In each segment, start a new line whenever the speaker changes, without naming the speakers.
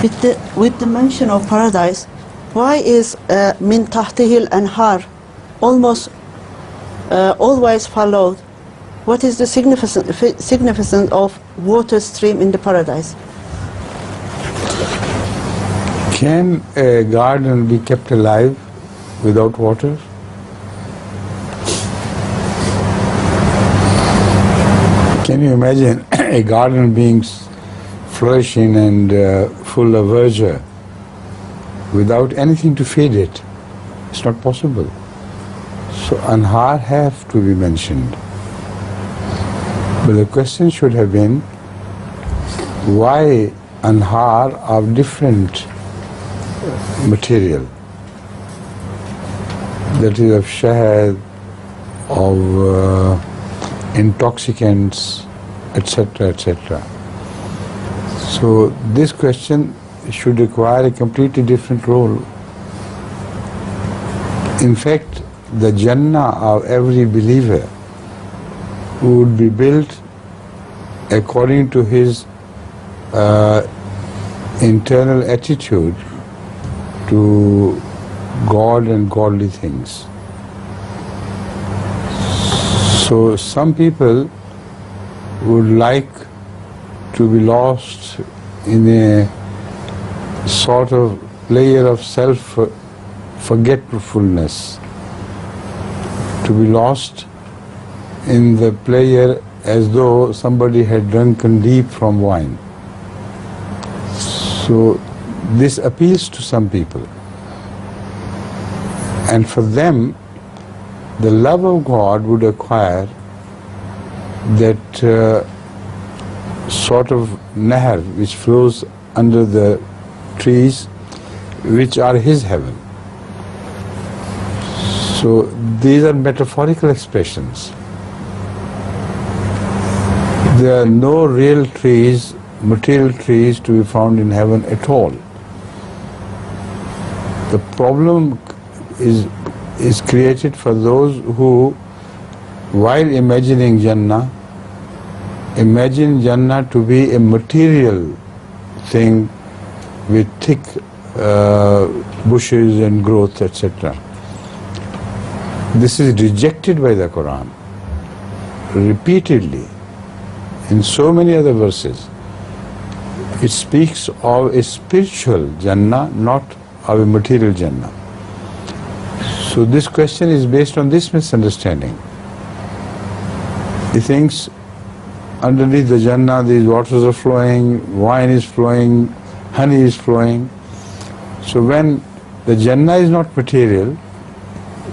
with the mention of paradise, why is min tahtihil anhar almost always followed? What is the significance of water stream in the paradise?
Can a garden be kept alive without water? Can you imagine a garden being flourishing and full of verdure without anything to feed it? It's not possible. So anhar have to be mentioned. But the question should have been, why anhar of different material? That is of shahad, of intoxicants, etc., etc. So this question should require a completely different role. In fact, the Jannah of every believer would be built according to his internal attitude to God and godly things. So some people would like to be lost in a sort of layer of self-forgetfulness, to be lost in the player as though somebody had drunken deep from wine. So this appeals to some people. And for them, the love of God would acquire that sort of nahar which flows under the trees, which are his heaven. So these are metaphorical expressions. There are no real trees, material trees to be found in heaven at all. The problem is created for those who, while imagining Jannah, imagine Jannah to be a material thing with thick bushes and growth, etc. This is rejected by the Quran repeatedly in so many other verses. It speaks of a spiritual Jannah, not of a material Jannah. So this question is based on this misunderstanding. He thinks underneath the Jannah these waters are flowing, wine is flowing, honey is flowing. So when the Jannah is not material,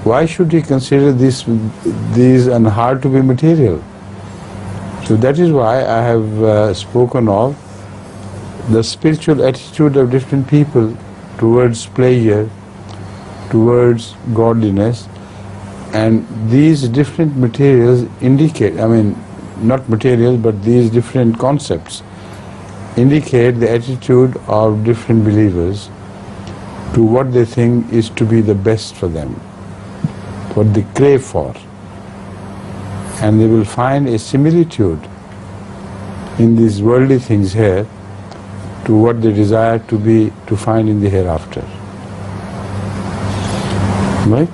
why should he consider these anhar to be material? So that is why I have spoken of the spiritual attitude of different people towards pleasure, towards godliness, and these different materials indicate, not materials, but these different concepts indicate the attitude of different believers to what they think is to be the best for them, what they crave for. And they will find a similitude in these worldly things here to what they desire to find in the hereafter. Right?